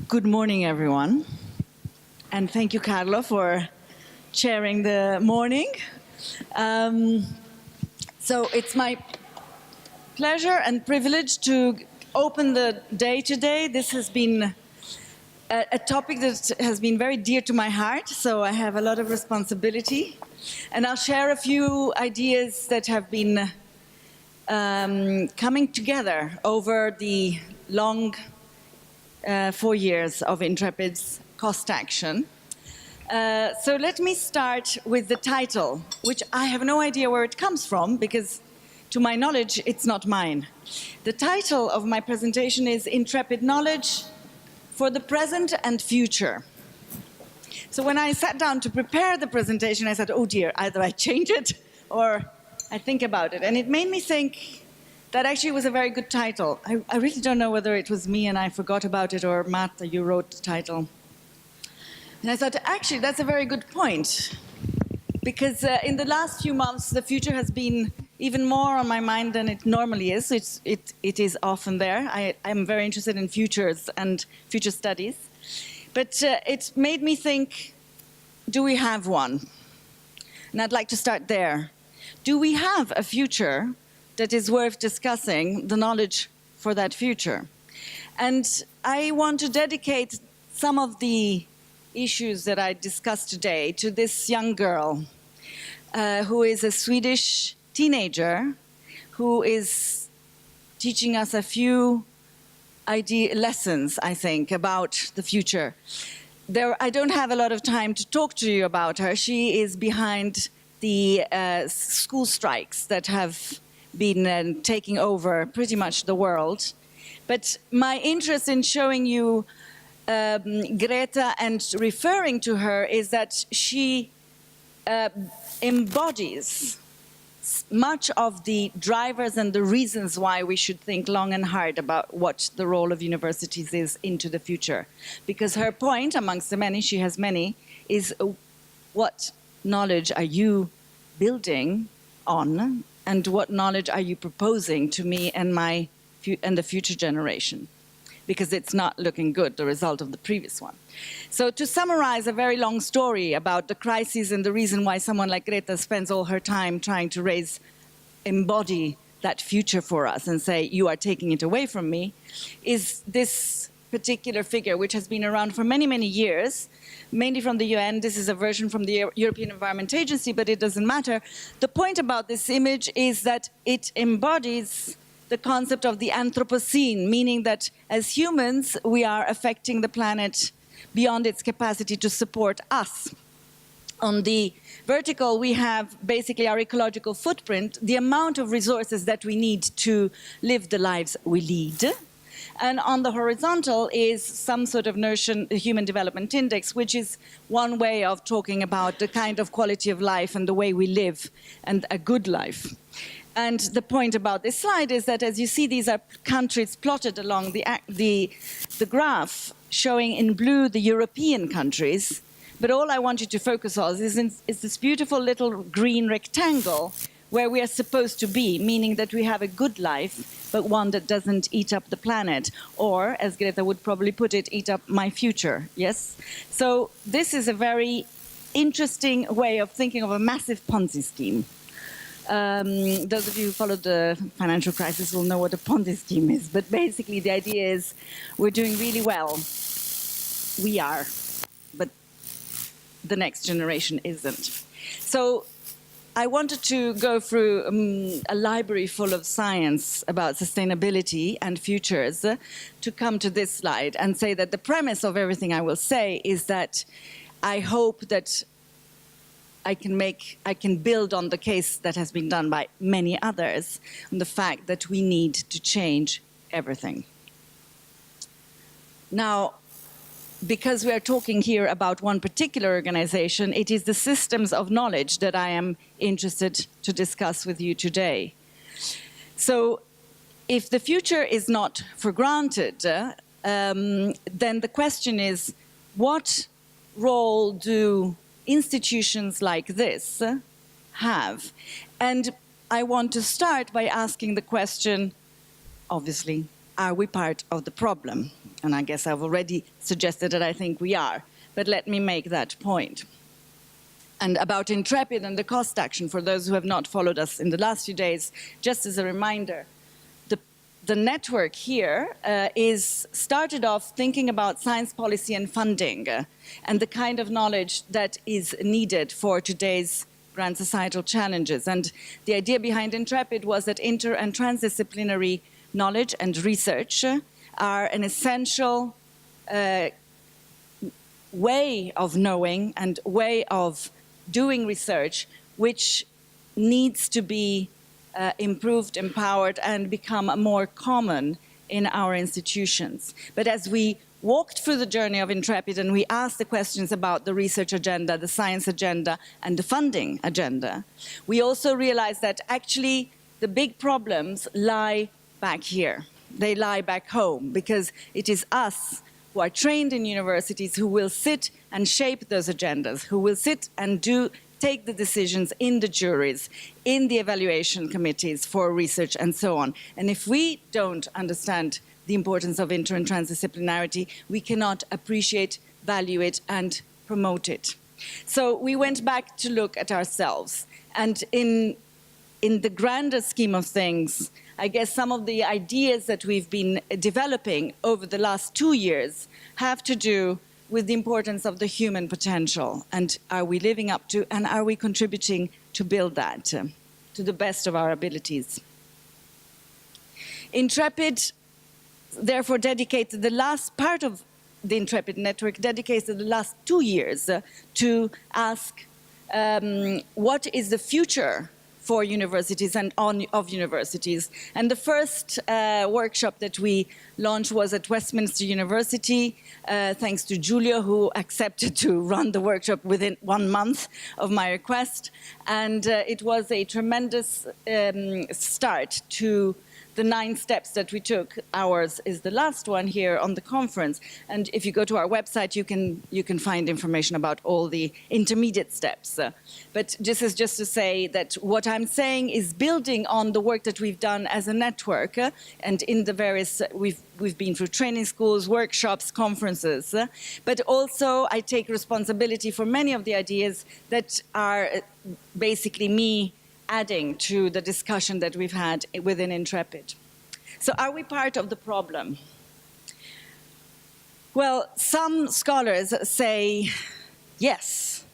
Good morning, everyone. And thank you, Carlo, for chairing the morning. So it's my pleasure and privilege to open the day today. This has been a topic that has been very dear to my heart, so I have a lot of responsibility. And I'll share a few ideas that have been coming together over the long 4 years of INTREPID's cost action. So let me start with the title, which I have no idea where it comes from, because to my knowledge, it's not mine. The title of my presentation is INTREPID Knowledge for the Present and Future. So when I sat down to prepare the presentation, I said, oh dear, either I change it or I think about it. And it made me think that actually was a very good title. I really don't know whether it was me and I forgot about it, or Marta, you wrote the title. And I thought, actually, that's a very good point. Because in the last few months, the future has been even more on my mind than it normally is. It is often there. I'm very interested in futures and future studies. But it made me think, do we have one? And I'd like to start there. Do we have a future that is worth discussing, the knowledge for that future? And I want to dedicate some of the issues that I discussed today to this young girl who is a Swedish teenager who is teaching us a few lessons, I think, about the future. I don't have a lot of time to talk to you about her. She is behind the school strikes that have been taking over pretty much the world. But my interest in showing you Greta and referring to her is that she embodies much of the drivers and the reasons why we should think long and hard about what the role of universities is into the future. Because her point, amongst the many, she has many, is what knowledge are you building on, and what knowledge are you proposing to me and the future generation? Because it's not looking good, the result of the previous one. So to summarize a very long story about the crisis and the reason why someone like Greta spends all her time trying to embody that future for us and say, you are taking it away from me, is this particular figure, which has been around for many, many years, mainly from the UN. This is a version from the European Environment Agency, but it doesn't matter. The point about this image is that it embodies the concept of the Anthropocene, meaning that as humans, we are affecting the planet beyond its capacity to support us. On the vertical, we have basically our ecological footprint, the amount of resources that we need to live the lives we lead. And on the horizontal is some sort of notion, the Human Development Index, which is one way of talking about the kind of quality of life and the way we live, and a good life. And the point about this slide is that, as you see, these are countries plotted along the graph, showing in blue the European countries. But all I want you to focus on is this beautiful little green rectangle where we are supposed to be, meaning that we have a good life, but one that doesn't eat up the planet, or, as Greta would probably put it, eat up my future, yes? So this is a very interesting way of thinking of a massive Ponzi scheme. Those of you who followed the financial crisis will know what a Ponzi scheme is, but basically the idea is we're doing really well. We are, but the next generation isn't. So I wanted to go through a library full of science about sustainability and futures to come to this slide and say that the premise of everything I will say is that I hope that I can build on the case that has been done by many others, on the fact that we need to change everything. Now, because we are talking here about one particular organization, it is the systems of knowledge that I am interested to discuss with you today. So, if the future is not for granted, then the question is, what role do institutions like this have? And I want to start by asking the question, obviously, are we part of the problem? And I guess I've already suggested that I think we are, but let me make that point. And about INTREPID and the cost action, for those who have not followed us in the last few days, just as a reminder, the network here is started off thinking about science policy and funding and the kind of knowledge that is needed for today's grand societal challenges. And the idea behind INTREPID was that inter- and transdisciplinary knowledge and research are an essential way of knowing and way of doing research, which needs to be improved, empowered, and become more common in our institutions. But as we walked through the journey of INTREPID and we asked the questions about the research agenda, the science agenda, and the funding agenda, we also realized that actually the big problems lie back here. They lie back home, because it is us who are trained in universities who will sit and shape those agendas, who will sit and take the decisions in the juries, in the evaluation committees for research and so on. And if we don't understand the importance of inter- and transdisciplinarity, we cannot appreciate, value it, and promote it. So we went back to look at ourselves. And in the grander scheme of things, I guess some of the ideas that we've been developing over the last 2 years have to do with the importance of the human potential. And are we living up to, and are we contributing to build that to the best of our abilities? INTREPID, therefore, dedicated the last part of the INTREPID network, dedicated the last 2 years to ask what is the future for universities and of universities. And the first workshop that we launched was at Westminster University, thanks to Giulio, who accepted to run the workshop within 1 month of my request. And it was a tremendous start to the 9 steps that we took. Ours is the last one here on the conference. And if you go to our website, you can find information about all the intermediate steps. But this is just to say that what I'm saying is building on the work that we've done as a network, and in the various, we've been through training schools, workshops, conferences, but also I take responsibility for many of the ideas that are basically me adding to the discussion that we've had within INTREPID. So are we part of the problem? Well, some scholars say yes,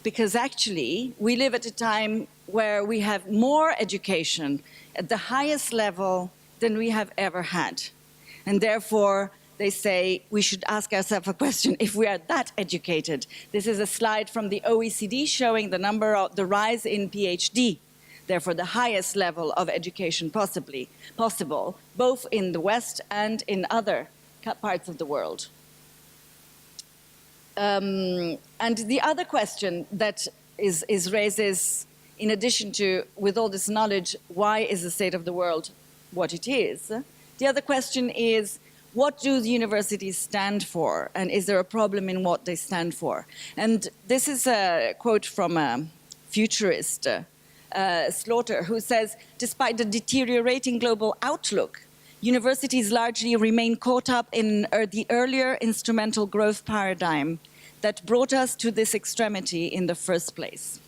because actually we live at a time where we have more education at the highest level than we have ever had. And therefore, they say we should ask ourselves a question, if we are that educated. This is a slide from the OECD showing the rise in PhD, therefore the highest level of education possible, both in the West and in other parts of the world. And the other question that is raised is, in addition to, with all this knowledge, why is the state of the world what it is? The other question is, what do the universities stand for? And is there a problem in what they stand for? And this is a quote from a futurist, Slaughter, who says, despite the deteriorating global outlook, universities largely remain caught up in the earlier instrumental growth paradigm that brought us to this extremity in the first place.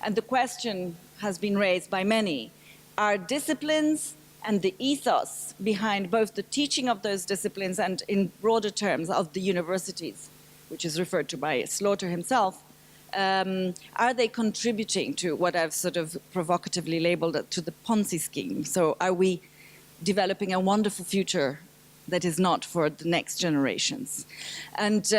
And the question has been raised by many. Are disciplines and the ethos behind both the teaching of those disciplines and, in broader terms, of the universities, which is referred to by Slaughter himself, are they contributing to what I've sort of provocatively labeled to the Ponzi scheme? So are we developing a wonderful future that is not for the next generations? And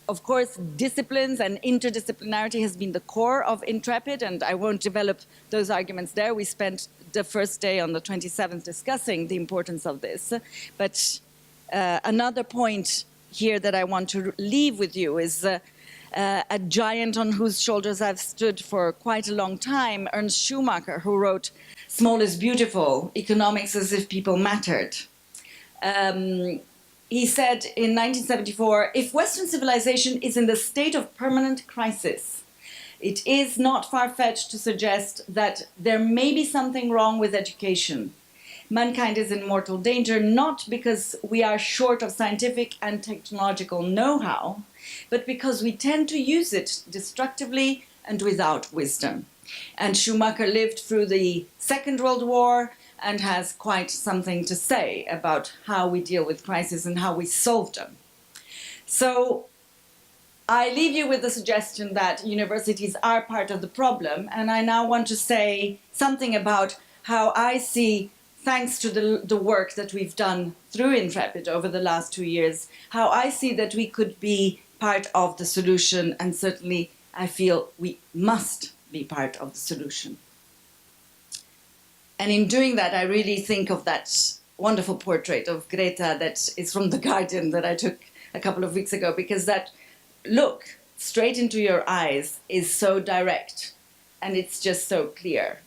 of course, disciplines and interdisciplinarity has been the core of INTREPID, and I won't develop those arguments there. We spent the first day on the 27th discussing the importance of this. But another point here that I want to leave with you is a giant on whose shoulders I've stood for quite a long time, Ernst Schumacher, who wrote "Small is Beautiful, Economics as if People Mattered." He said in 1974, if Western civilization is in the state of permanent crisis, it is not far-fetched to suggest that there may be something wrong with education, Mankind is in mortal danger, not because we are short of scientific and technological know-how, but because we tend to use it destructively and without wisdom. And Schumacher lived through the Second World War and has quite something to say about how we deal with crises and how we solve them. So I leave you with the suggestion that universities are part of the problem, and I now want to say something about how I see, thanks to the work that we've done through INTREPID over the last 2 years, how I see that we could be part of the solution, and certainly I feel we must be part of the solution. And in doing that, I really think of that wonderful portrait of Greta that is from The Guardian that I took a couple of weeks ago, because that look straight into your eyes is so direct, and it's just so clear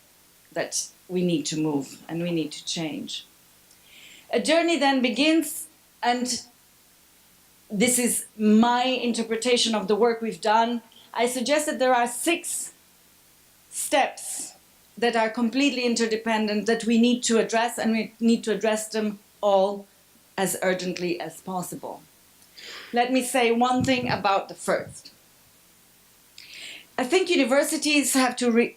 that we need to move and we need to change. A journey then begins, and this is my interpretation of the work we've done. I suggest that there are 6 steps that are completely interdependent that we need to address, and we need to address them all as urgently as possible. Let me say one thing about the first. I think universities have to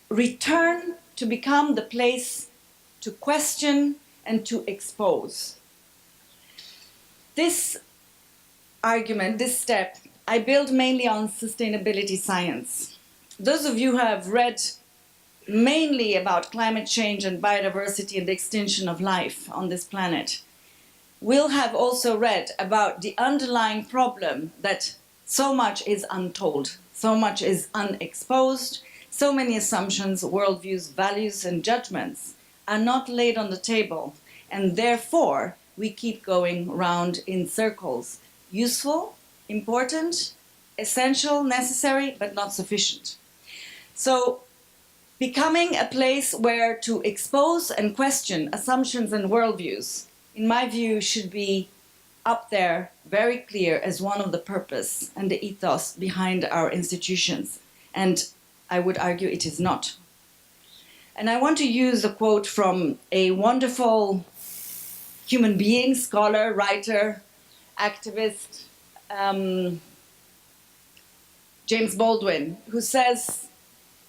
return to become the place to question and to expose. This argument, this step, I build mainly on sustainability science. Those of you who have read mainly about climate change and biodiversity and the extinction of life on this planet will have also read about the underlying problem that so much is untold, so much is unexposed, so many assumptions, worldviews, values, and judgments are not laid on the table, and therefore we keep going round in circles. Useful, important, essential, necessary, but not sufficient. So, becoming a place where to expose and question assumptions and worldviews, in my view, should be up there, very clear, as one of the purpose and the ethos behind our institutions. And I would argue it is not. And I want to use a quote from a wonderful human being, scholar, writer, activist, James Baldwin, who says,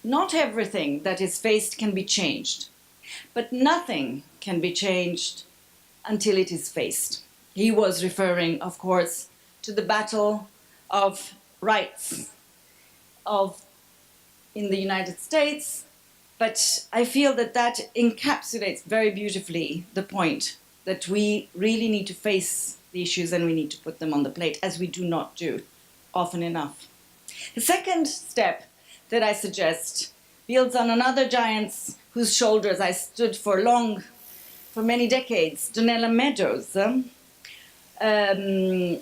"Not everything that is faced can be changed, but nothing can be changed until it is faced." He was referring, of course, to the battle of rights in the United States, but I feel that that encapsulates very beautifully the point that we really need to face the issues and we need to put them on the plate, as we do not do often enough. The second step that I suggest builds on another giant whose shoulders I stood for many decades, Donella Meadows,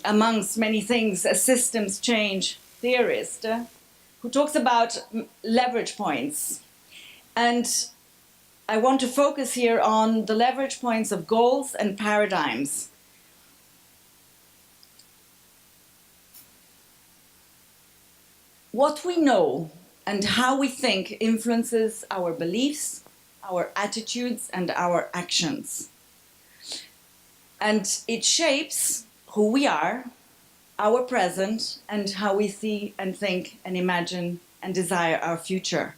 amongst many things, a systems change theorist, who talks about leverage points. And I want to focus here on the leverage points of goals and paradigms. What we know and how we think influences our beliefs, our attitudes, and our actions. And it shapes who we are, our present, and how we see and think and imagine and desire our future.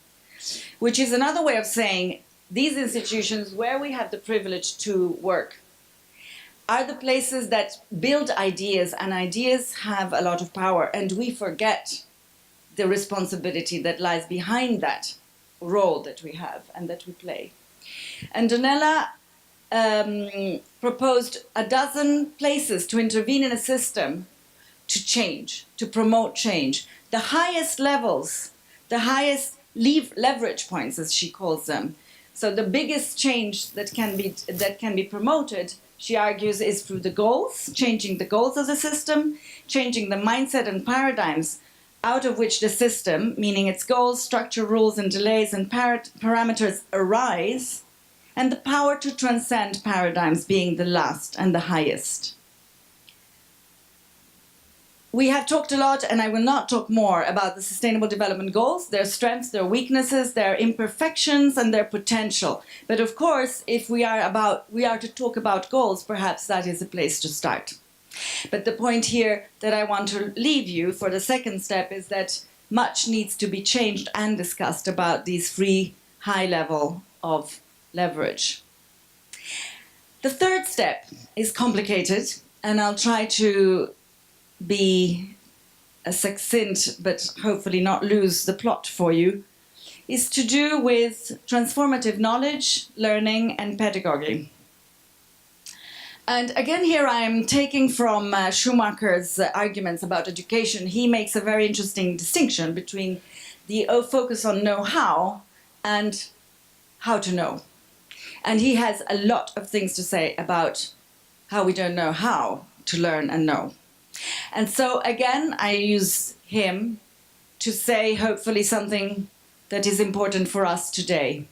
Which is another way of saying these institutions where we have the privilege to work are the places that build ideas, and ideas have a lot of power, and we forget the responsibility that lies behind that role that we have and that we play. And Donella proposed 12 places to intervene in a system to change, to promote change. The highest levels, the highest leverage points, as she calls them. So the biggest change that can be promoted, she argues, is through the goals, changing the goals of the system, changing the mindset and paradigms out of which the system, meaning its goals, structure, rules, and delays and parameters arise, and the power to transcend paradigms being the last and the highest. we have talked a lot, and I will not talk more about the Sustainable Development Goals, their strengths, their weaknesses, their imperfections, and their potential. But of course, if we are to talk about goals, perhaps that is a place to start. But the point here that I want to leave you for the second step is that much needs to be changed and discussed about these three high level of leverage. The third step is complicated, and I'll try to be succinct, but hopefully not lose the plot for you, is to do with transformative knowledge, learning, and pedagogy. And again, here I am taking from Schumacher's arguments about education. He makes a very interesting distinction between the focus on know-how and how to know. And he has a lot of things to say about how we don't know how to learn and know. And so again, I use him to say hopefully something that is important for us today.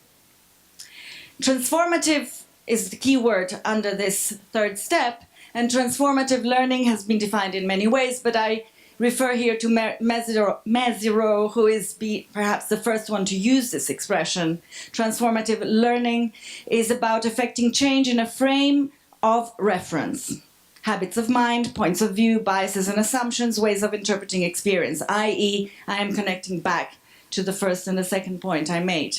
Transformative is the key word under this third step, and transformative learning has been defined in many ways, but I refer here to Mezirow, who is perhaps the first one to use this expression. Transformative learning is about effecting change in a frame of reference. Habits of mind, points of view, biases and assumptions, ways of interpreting experience, i.e. I am connecting back to the first and the second point I made.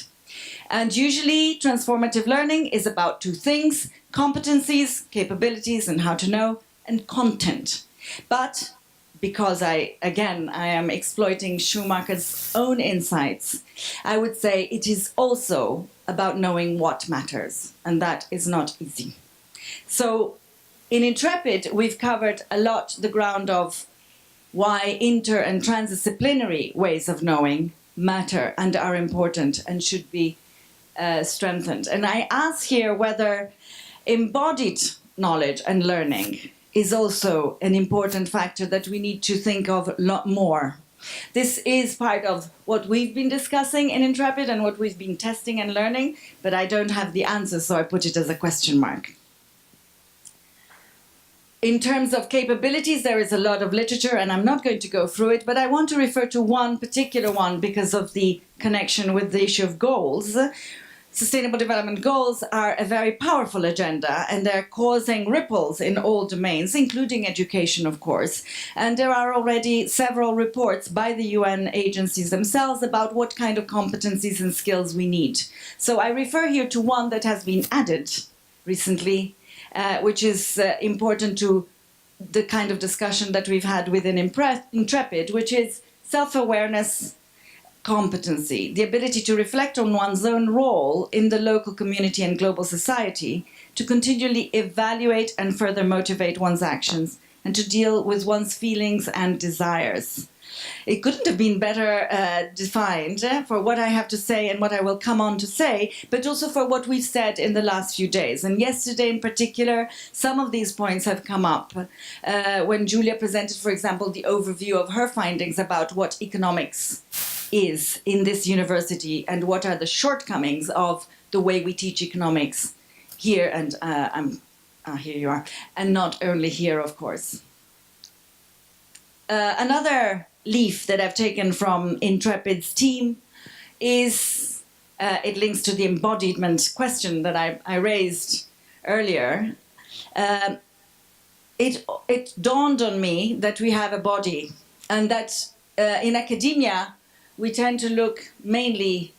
And usually transformative learning is about two things: competencies, capabilities and how to know, and content. But because I am exploiting Schumacher's own insights, I would say it is also about knowing what matters, and that is not easy. So in Intrepid, we've covered a lot the ground of why inter- and transdisciplinary ways of knowing matter and are important and should be strengthened. And I ask here whether embodied knowledge and learning is also an important factor that we need to think of a lot more. This is part of what we've been discussing in Intrepid and what we've been testing and learning, but I don't have the answer, so I put it as a question mark. In terms of capabilities, there is a lot of literature, and I'm not going to go through it, but I want to refer to one particular one because of the connection with the issue of goals. Sustainable Development Goals are a very powerful agenda, and they're causing ripples in all domains, including education, of course. And there are already several reports by the UN agencies themselves about what kind of competencies and skills we need. So I refer here to one that has been added recently, which is important to the kind of discussion that we've had within Intrepid, which is self-awareness competency, the ability to reflect on one's own role in the local community and global society, to continually evaluate and further motivate one's actions, and to deal with one's feelings and desires. It couldn't have been better defined for what I have to say and what I will come on to say, but also for what we've said in the last few days. And yesterday in particular, some of these points have come up when Julia presented, for example, the overview of her findings about what economics is in this university and what are the shortcomings of the way we teach economics here. And here you are, and not only here, of course. Another leaf that I've taken from Intrepid's team is, it links to the embodiment question that I raised earlier. It dawned on me that we have a body, and that in academia we tend to look mainly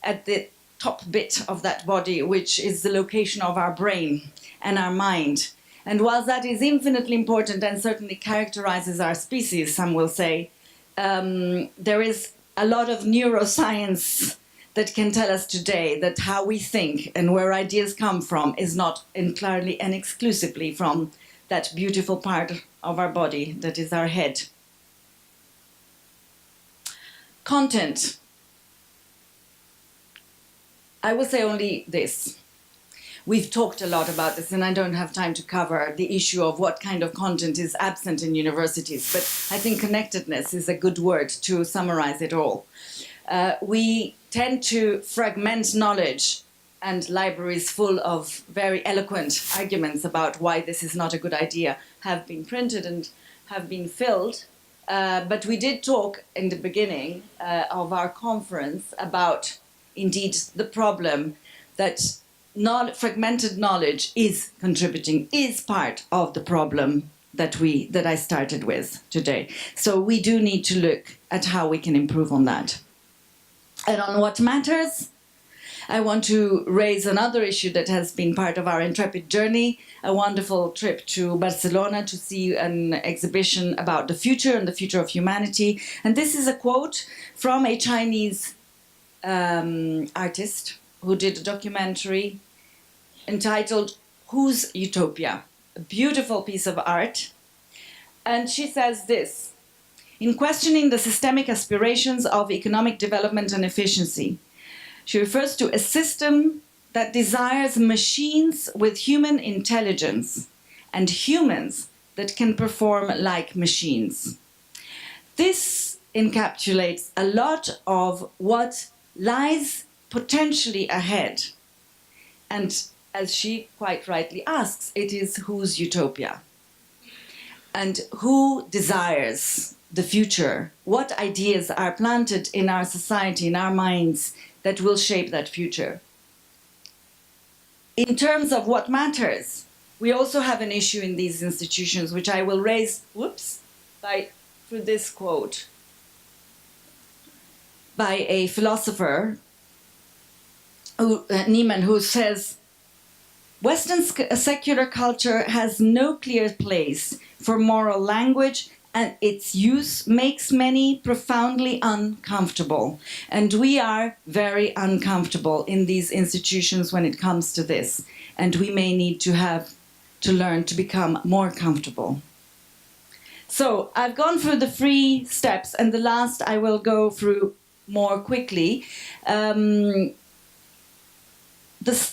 at the top bit of that body, which is the location of our brain and our mind. And whilst that is infinitely important and certainly characterizes our species, some will say, there is a lot of neuroscience that can tell us today that how we think and where ideas come from is not entirely and exclusively from that beautiful part of our body that is our head. Content. I will say only this. We've talked a lot about this, and I don't have time to cover the issue of what kind of content is absent in universities, but I think connectedness is a good word to summarize it all. We tend to fragment knowledge, and libraries full of very eloquent arguments about why this is not a good idea have been printed and have been filled. But we did talk in the beginning of our conference about, indeed, the problem that fragmented knowledge is contributing, is part of the problem that I started with today. So we do need to look at how we can improve on that. And on what matters, I want to raise another issue that has been part of our Intrepid journey, a wonderful trip to Barcelona to see an exhibition about the future and the future of humanity. And this is a quote from a Chinese artist who did a documentary entitled Whose Utopia? A beautiful piece of art. And she says this: in questioning the systemic aspirations of economic development and efficiency, she refers to a system that desires machines with human intelligence and humans that can perform like machines. This encapsulates a lot of what lies potentially ahead. And as she quite rightly asks, it is whose utopia? And who desires the future? What ideas are planted in our society, in our minds, that will shape that future? In terms of what matters, we also have an issue in these institutions, which I will raise, through this quote by a philosopher, Niemann, who says, Western secular culture has no clear place for moral language, and its use makes many profoundly uncomfortable. And we are very uncomfortable in these institutions when it comes to this. And we may need to learn to become more comfortable. So I've gone through the 3 steps, and the last I will go through more quickly. The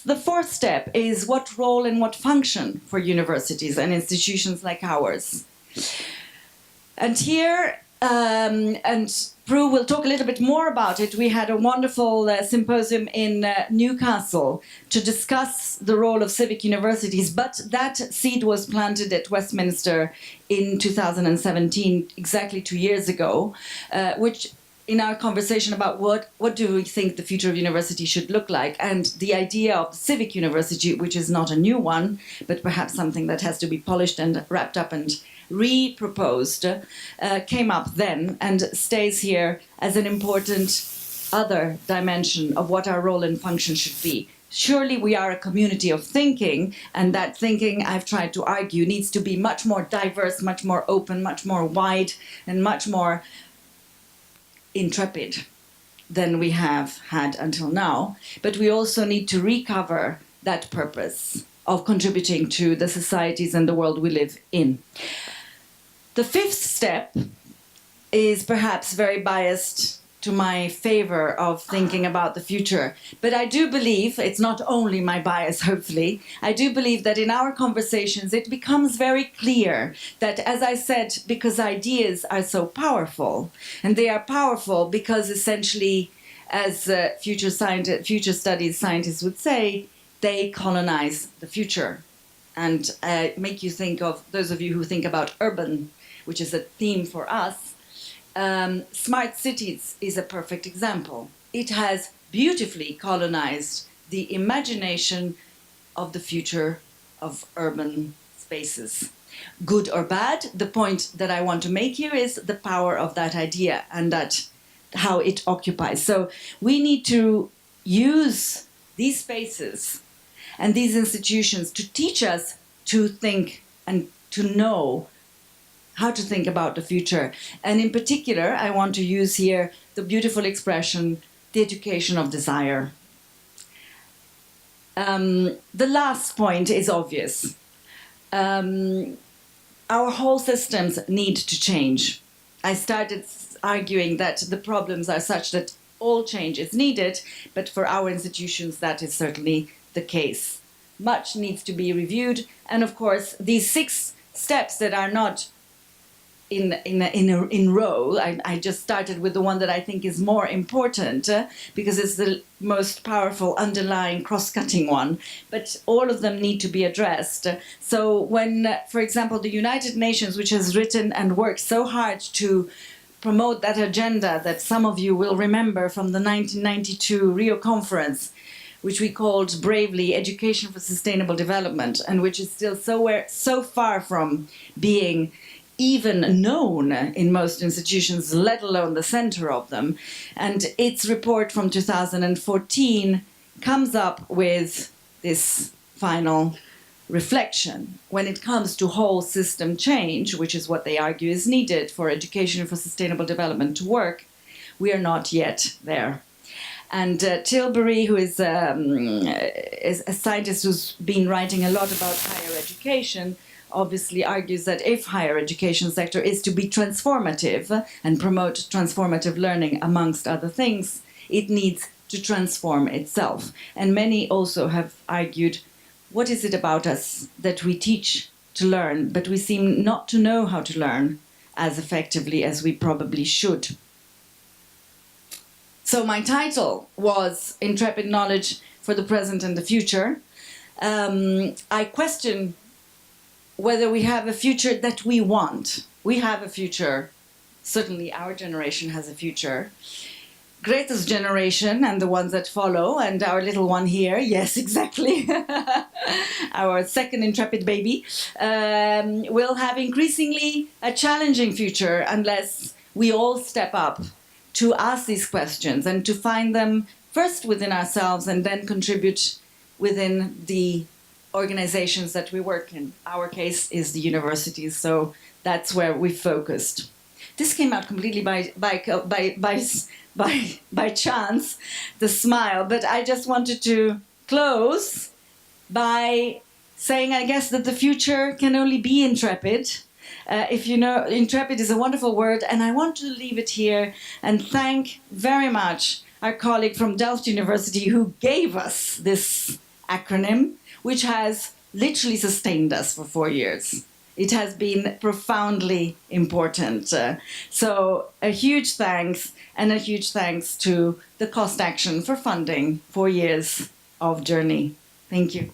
4th step is what role and what function for universities and institutions like ours. And here, and Prue will talk a little bit more about it, we had a wonderful symposium in Newcastle to discuss the role of civic universities, but that seed was planted at Westminster in 2017, exactly 2 years ago, which in our conversation about what do we think the future of university should look like, and the idea of civic university, which is not a new one, but perhaps something that has to be polished and wrapped up and re-proposed, came up then and stays here as an important other dimension of what our role and function should be. Surely we are a community of thinking, and that thinking, I've tried to argue, needs to be much more diverse, much more open, much more wide, and much more intrepid than we have had until now. But we also need to recover that purpose of contributing to the societies and the world we live in. The 5th step is perhaps very biased to my favor of thinking about the future. But I do believe, it's not only my bias, hopefully, I do believe that in our conversations it becomes very clear that, as I said, because ideas are so powerful, and they are powerful because essentially, as future studies scientists would say, they colonize the future. And make you think of, those of you who think about urban, which is a theme for us, smart cities is a perfect example. It has beautifully colonized the imagination of the future of urban spaces. Good or bad, the point that I want to make here is the power of that idea and that how it occupies. So we need to use these spaces and these institutions to teach us to think and to know how to think about the future. And in particular, I want to use here the beautiful expression, the education of desire. The last point is obvious. Our whole systems need to change. I started arguing that the problems are such that all change is needed, but for our institutions that is certainly the case. Much needs to be reviewed, and of course these 6 steps that are not in row. I just started with the one that I think is more important because it's the most powerful underlying cross-cutting one. But all of them need to be addressed. So when, for example, the United Nations, which has written and worked so hard to promote that agenda that some of you will remember from the 1992 Rio conference, which we called bravely Education for Sustainable Development, and which is still so far from being even known in most institutions, let alone the center of them. And its report from 2014 comes up with this final reflection. When it comes to whole system change, which is what they argue is needed for education for sustainable development to work, we are not yet there. And Tilbury, who is a scientist who's been writing a lot about higher education, obviously argues that if higher education sector is to be transformative and promote transformative learning, amongst other things, it needs to transform itself. And many also have argued, what is it about us that we teach to learn, but we seem not to know how to learn as effectively as we probably should? So my title was Intrepid Knowledge for the Present and the Future. I question whether we have a future that we want. We have a future. Certainly our generation has a future. Greta's generation and the ones that follow, and our little one here, yes, exactly, our second intrepid baby, will have increasingly a challenging future unless we all step up to ask these questions and to find them first within ourselves and then contribute within the organizations that we work in. Our case is the universities, so that's where we focused. This came out completely by chance, the smile, but I just wanted to close by saying, I guess, that the future can only be intrepid. If you know, intrepid is a wonderful word, and I want to leave it here and thank very much our colleague from Delft University who gave us this acronym, which has literally sustained us for 4 years. It has been profoundly important. So a huge thanks, and a huge thanks to the Cost Action for funding 4 years of journey. Thank you.